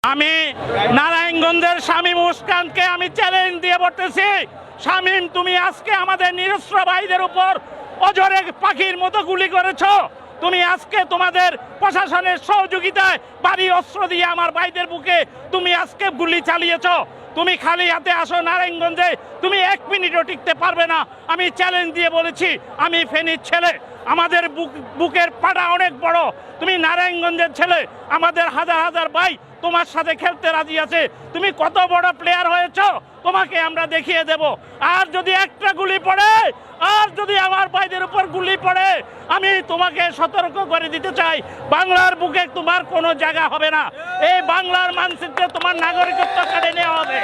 আমি নারায়ণগঞ্জের শামীম মুস্কানকে আমি চ্যালেঞ্জ দিয়ে বলতেছি, শামীম তুমি আজকে আমাদের নিরস্ত্র ভাইদের উপর অজরে পাখির মতো গুলি করেছো। তুমি আজকে তোমাদের প্রশাসনের সহযোগিতায় ভারী অস্ত্র দিয়ে আমার ভাইদের বুকে তুমি আজকে গুলি চালিয়েছো। তুমি খালি হাতে আসো নারায়ণগঞ্জে, তুমি 1 মিনিটও টিকতে পারবে না। আমি চ্যালেঞ্জ দিয়ে বলেছি, আমি ফেনীর ছেলে, আমাদের বুকের পাটা অনেক বড়। তুমি নারায়ণগঞ্জের ছেলে, আমাদের হাজার হাজার ভাই তোমার সাথে খেলতে রাজি আছে। তুমি কত বড় প্লেয়ার হয়েছো তোমাকে আমরা দেখিয়ে দেব। আর যদি একটা গুলি পড়ে, আর যদি আমার ভাইদের উপর গুলি পড়ে, আমি তোমাকে সতর্ক করে দিতে চাই, বাংলার বুকে তোমার কোনো জায়গা হবে না। এই বাংলার মানচিত্রে তোমার নাগরিকত্ব কেড়ে নেওয়া হবে,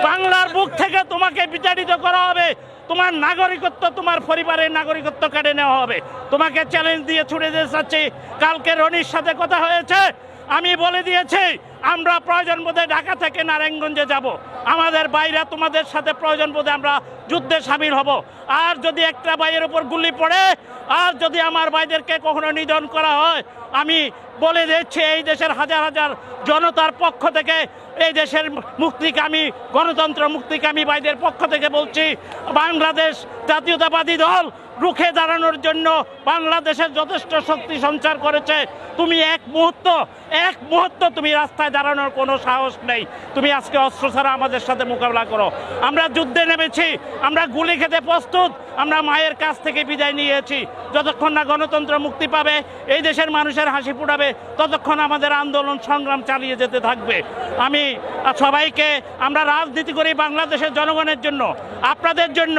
বাংলার বুক থেকে তোমাকে বিতাড়িত করা হবে, তোমার নাগরিকত্ব, তোমার পরিবারের নাগরিকত্ব কেড়ে নেওয়া হবে। তোমাকে চ্যালেঞ্জ দিয়ে ছুড়ে দিতে চাচ্ছি। কালকে রনির সাথে কথা হয়েছে, আমি বলে দিয়েছি আমরা প্রয়োজন বোধে ঢাকা থেকে নারায়ণগঞ্জে যাব। আমাদের ভাইরা তোমাদের সাথে প্রয়োজন বোধে আমরা যুদ্ধে সামিল হব। আর যদি একটা ভাইয়ের উপর গুলি পড়ে, আর যদি আমার ভাইদেরকে কখনো নিধন করা হয়, আমি বলে দিচ্ছি এই দেশের হাজার হাজার জনতার পক্ষ থেকে, এই দেশের মুক্তিকামী গণতন্ত্র মুক্তিকামী ভাইদের পক্ষ থেকে বলছি, বাংলাদেশ জাতীয়তাবাদী দল রুখে দাঁড়ানোর জন্য বাংলাদেশের যথেষ্ট শক্তি সঞ্চার করেছে। তুমি এক মুহূর্ত তুমি রাস্তায় দাঁড়ানোর কোনো সাহস নেই। তুমি আজকে অস্ত্র ছাড়া আমাদের সাথে মোকাবেলা করো। আমরা যুদ্ধে নেমেছি, আমরা গুলি খেতে প্রস্তুত, আমরা মায়ের কাছ থেকে বিদায় নিয়েছি। যতক্ষণ না গণতন্ত্র মুক্তি পাবে, এই দেশের মানুষের হাসি ফুটাবে, ততক্ষণ আমাদের আন্দোলন সংগ্রাম চালিয়ে যেতে থাকবে। আমি সবাইকে, আমরা রাজনীতি করি বাংলাদেশের জনগণের জন্য, আপনাদের জন্য।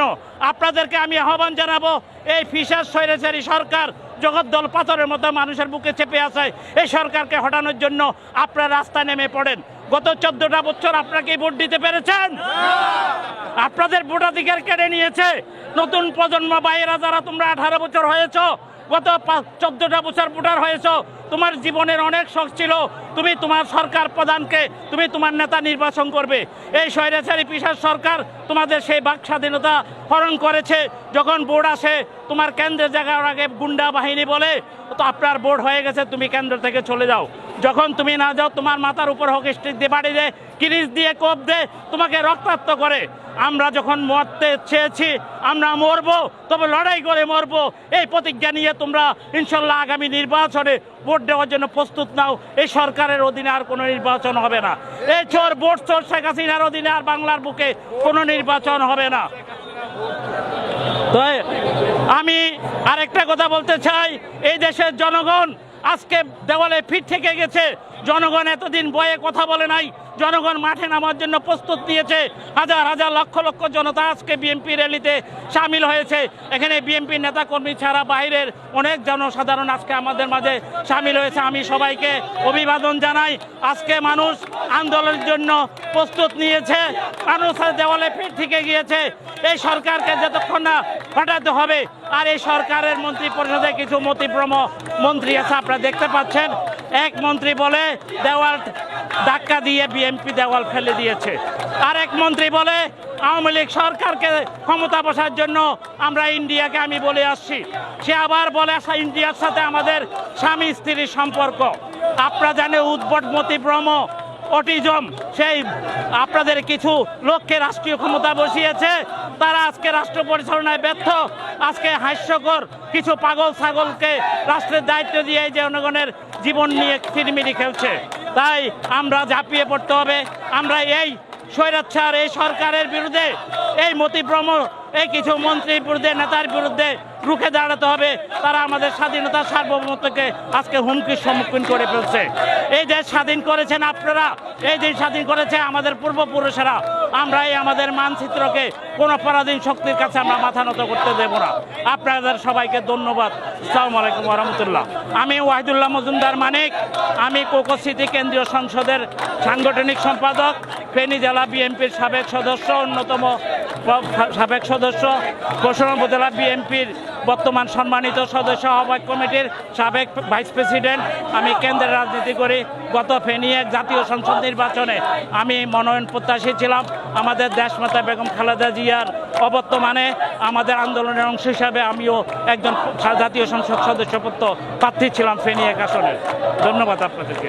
আপনাদেরকে আমি আহ্বান জানাবো, এই ফিসার স্বৈরাচারী সরকার জগদ্দল পাথরের মতো মানুষের বুকে চেপে আছে, এই সরকারকে হটানোর জন্য আপনারা রাস্তায় নেমে পড়েন। গত 14টা বছর আপনারা কি ভোট দিতে পেরেছেন? আপনাদের ভোটাধিকার কেড়ে নিয়েছে। নতুন প্রজন্ম ভাইয়েরা যারা তোমরা 18 বছর হয়েছ, গত 14টা বছর ভোটার হয়েছ, তোমার জীবনের অনেক শখ ছিল তুমি তোমার সরকার প্রধানকে, তুমি তোমার নেতা নির্বাচন করবে। এই স্বৈরাচারী পিশাচ সরকার তোমাদের সেই বাক স্বাধীনতা হরণ করেছে। যখন ভোট আসে, তোমার কেন্দ্রে যাওয়ার আগে গুন্ডা বাহিনী বলে তো আপনার ভোট হয়ে গেছে, তুমি কেন্দ্র থেকে চলে যাও। যখন তুমি না যাও, তোমার মাথার উপর হকি স্টিক দিয়ে বাড়ি দেয়, কিরিচ দিয়ে কোপ দেয়, তোমাকে রক্তাক্ত করে। আমরা যখন মরতে চেয়েছি, আমরা মরবো, তবে লড়াই করে মরবো। এই প্রতিজ্ঞা নিয়ে তোমরা ইনশাল্লাহ আগামী নির্বাচনে ভোট দেওয়ার জন্য প্রস্তুত নাও। এই সরকারের অধীনে আর কোনো নির্বাচন হবে না। এই চোর ভোট চোর শেখ হাসিনার অধীনে আর বাংলার বুকে কোনো নির্বাচন হবে না। তো আমি আরেকটা কথা বলতে চাই, এই দেশের জনগণ আজকে দেওয়ালে ফিট থেকে গেছে। জনগণ এতদিন বয়ে কথা বলে নাই, জনগণ মাঠে নামার জন্য প্রস্তুত নিয়েছে। হাজার হাজার লক্ষ লক্ষ জনতা আজকে বিএনপি র্যালিতে সামিল হয়েছে। এখানে বিএনপি নেতাকর্মী ছাড়া বাইরের অনেক জনসাধারণ আজকে আমাদের মাঝে সামিল হয়েছে। আমি সবাইকে অভিবাদন জানাই। আজকে মানুষ আন্দোলনের জন্য প্রস্তুত নিয়েছে, মানুষ দেওয়ালে ফিট থেকে গিয়েছে। এই সরকারকে যতক্ষণ না হটাতে হবে। আর এই সরকারের মন্ত্রী পরিষদে কিছু মতিভ্রম মন্ত্রী আছে, আপনারা দেখতে পাচ্ছেন। এক মন্ত্রী বলে দেওয়াল ধাক্কা দিয়ে বিএনপি দেওয়াল ফেলে দিয়েছে, আর এক মন্ত্রী বলে আওয়ামী লীগ সরকারকে ক্ষমতা বসার জন্য আমরা ইন্ডিয়াকে আমি বলে আসছি। সে আবার বলে ইন্ডিয়ার সাথে আমাদের স্বামী স্ত্রীর সম্পর্ক। আপনারা জানেন উদ্ভট মতিভ্রম অটিজম, সেই আপনাদের কিছু লোককে রাষ্ট্রীয় ক্ষমতা বসিয়েছে, তারা আজকে রাষ্ট্র পরিচালনায় ব্যর্থ। আজকে হাস্যকর কিছু পাগল ছাগলকে রাষ্ট্রের দায়িত্ব দিয়ে জনগণের জীবন নিয়ে ছিনিমিনি খেলছে। তাই আমরা ঝাঁপিয়ে পড়তে হবে। আমরা এই স্বৈরাচার এই সরকারের বিরুদ্ধে, এই মতিভ্রম এই কিছু মন্ত্রীর বিরুদ্ধে, নেতার বিরুদ্ধে রুখে দাঁড়াতে হবে। তারা আমাদের স্বাধীনতা সার্বভৌমত্বকে আজকে হুমকির সম্মুখীন করে ফেলছে। এই দেশ স্বাধীন করেছেন আপনারা, এই দেশ স্বাধীন করেছে আমাদের পূর্বপুরুষেরা। আমরা এই আমাদের মানচিত্রকে কোনো পরাধীন শক্তির কাছে আমরা মাথা নত করতে দেব না। আপনাদের সবাইকে ধন্যবাদ। আসসালামু আলাইকুম ওয়া রাহমাতুল্লাহ। আমি ওয়াহিদুল্লাহ মজুমদার মানিক, আমি কোকো সিটি কেন্দ্রীয় সংসদের সাংগঠনিক সম্পাদক, ফেনী জেলা বিএনপির সাবেক সদস্য, অন্যতম সাবেক সদস্য, ঘোষণা উপজেলা বিএনপির বর্তমান সম্মানিত সদস্য, আহ্বায়ক কমিটির সাবেক ভাইস প্রেসিডেন্ট। আমি কেন্দ্রের রাজনীতি করি। গত ফেনী এক জাতীয় সংসদ নির্বাচনে আমি মনোনয়ন প্রত্যাশী ছিলাম। আমাদের দেশমাতা বেগম খালেদা জিয়ার অবর্তমানে আমাদের আন্দোলনের অংশ হিসাবে আমিও একজন জাতীয় সংসদ সদস্যপদ প্রার্থী ছিলাম ফেনী এক আসনে। ধন্যবাদ আপনাদেরকে।